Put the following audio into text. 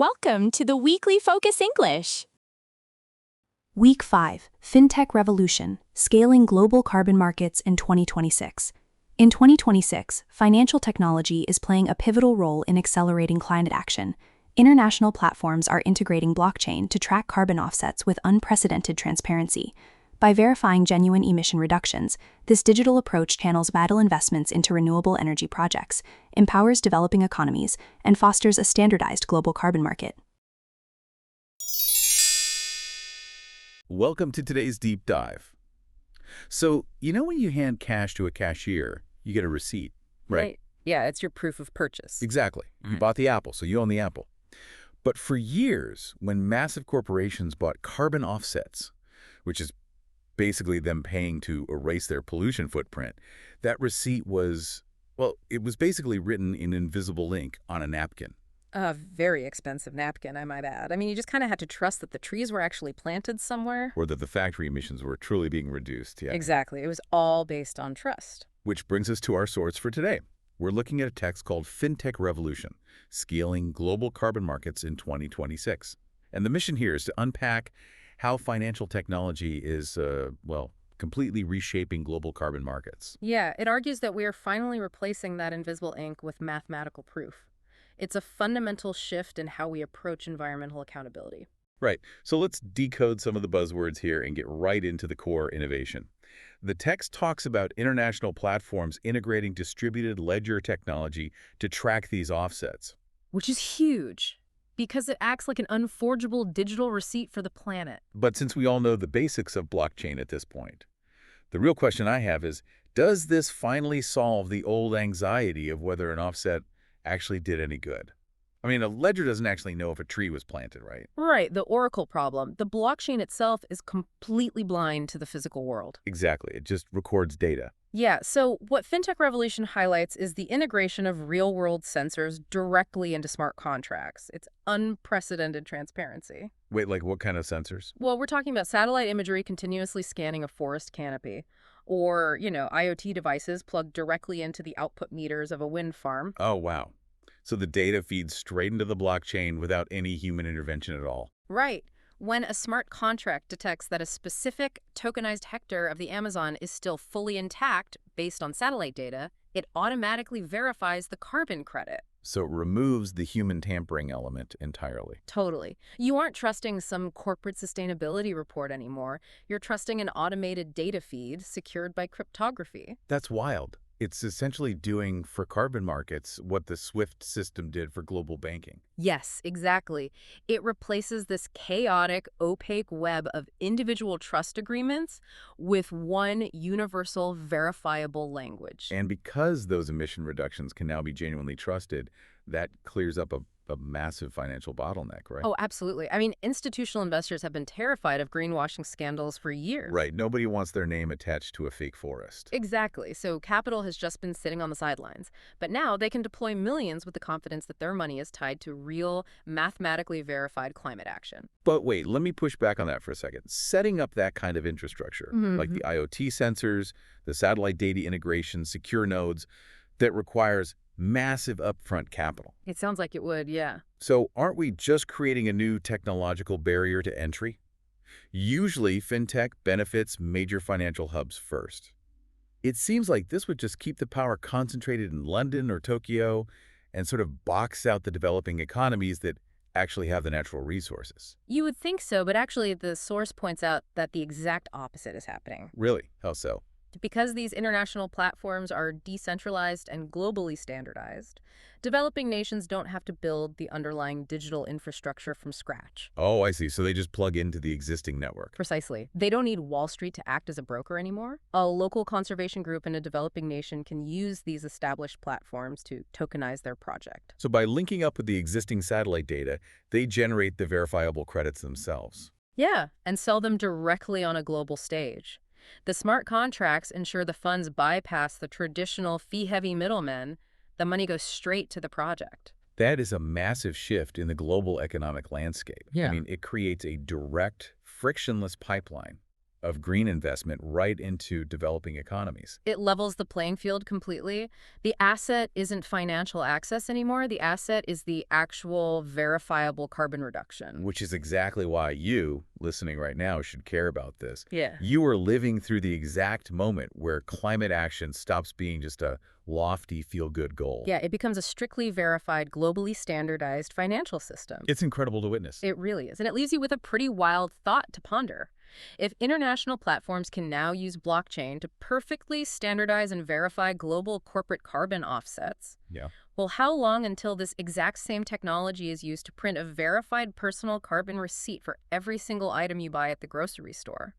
Welcome to the Weekly Focus English. Week 5, FinTech Revolution, Scaling Global Carbon Markets in 2026. In 2026, financial technology is playing a pivotal role in accelerating climate action. International platforms are integrating blockchain to track carbon offsets with unprecedented transparency. By verifying genuine emission reductions, this digital approach channels vital investments into renewable energy projects, empowers developing economies, and fosters a standardized global carbon market. Welcome to today's deep dive. So, you know when you hand cash to a cashier, you get a receipt, right? Yeah, it's your proof of purchase. Exactly. You bought the apple, so you own the apple. But for years, when massive corporations bought carbon offsets, which is basically them paying to erase their pollution footprint, that receipt was, well, it was basically written in invisible ink on a napkin. A very expensive napkin, I might add. I mean, you just kind of had to trust that the trees were actually planted somewhere. Or that the factory emissions were truly being reduced, yeah. Exactly. It was all based on trust. Which brings us to our source for today. We're looking at a text called FinTech Revolution, Scaling Global Carbon Markets in 2026. And the mission here is to unpack how financial technology is, completely reshaping global carbon markets. Yeah, it argues that we are finally replacing that invisible ink with mathematical proof. It's a fundamental shift in how we approach environmental accountability. Right. So let's decode some of the buzzwords here and get right into the core innovation. The text talks about international platforms integrating distributed ledger technology to track these offsets. Which is huge, because it acts like an unforgeable digital receipt for the planet. But since we all know the basics of blockchain at this point, the real question I have is, does this finally solve the old anxiety of whether an offset actually did any good? I mean, a ledger doesn't actually know if a tree was planted, right? Right, the oracle problem. The blockchain itself is completely blind to the physical world. Exactly. It just records data. Yeah, so what FinTech Revolution highlights is the integration of real-world sensors directly into smart contracts. It's unprecedented transparency. Wait, like what kind of sensors? Well, we're talking about satellite imagery continuously scanning a forest canopy, or, IoT devices plugged directly into the output meters of a wind farm. Oh, wow. So the data feeds straight into the blockchain without any human intervention at all. Right. When a smart contract detects that a specific tokenized hectare of the Amazon is still fully intact based on satellite data, it automatically verifies the carbon credit. So it removes the human tampering element entirely. Totally. You aren't trusting some corporate sustainability report anymore. You're trusting an automated data feed secured by cryptography. That's wild. It's essentially doing for carbon markets what the SWIFT system did for global banking. Yes, exactly. It replaces this chaotic, opaque web of individual trust agreements with one universal, verifiable language. And because those emission reductions can now be genuinely trusted, that clears up a massive financial bottleneck, right? Oh, absolutely. I mean, institutional investors have been terrified of greenwashing scandals for years. Right. Nobody wants their name attached to a fake forest. Exactly. So capital has just been sitting on the sidelines. But now they can deploy millions with the confidence that their money is tied to real, mathematically verified climate action. But wait, let me push back on that for a second. Setting up that kind of infrastructure, like the IoT sensors, the satellite data integration, secure nodes, that requires massive upfront capital. It sounds like it would, yeah. So aren't we just creating a new technological barrier to entry? Usually, fintech benefits major financial hubs first. It seems like this would just keep the power concentrated in London or Tokyo and sort of box out the developing economies that actually have the natural resources. You would think so, but actually the source points out that the exact opposite is happening. Really? How so? Because these international platforms are decentralized and globally standardized, developing nations don't have to build the underlying digital infrastructure from scratch. Oh, I see. So they just plug into the existing network. Precisely. They don't need Wall Street to act as a broker anymore. A local conservation group in a developing nation can use these established platforms to tokenize their project. So by linking up with the existing satellite data, they generate the verifiable credits themselves. Yeah, and sell them directly on a global stage. The smart contracts ensure the funds bypass the traditional fee-heavy middlemen. The money goes straight to the project. That is a massive shift in the global economic landscape. Yeah. I mean, it creates a direct, frictionless pipeline. of green investment right into developing economies. It levels the playing field completely. The asset isn't financial access anymore. The asset is the actual verifiable carbon reduction. Which is exactly why you, listening right now, should care about this. Yeah. You are living through the exact moment where climate action stops being just a lofty feel-good goal. Yeah, it becomes a strictly verified, globally standardized financial system. It's incredible to witness. It really is. And it leaves you with a pretty wild thought to ponder. If international platforms can now use blockchain to perfectly standardize and verify global corporate carbon offsets, Yeah. well, how long until this exact same technology is used to print a verified personal carbon receipt for every single item you buy at the grocery store?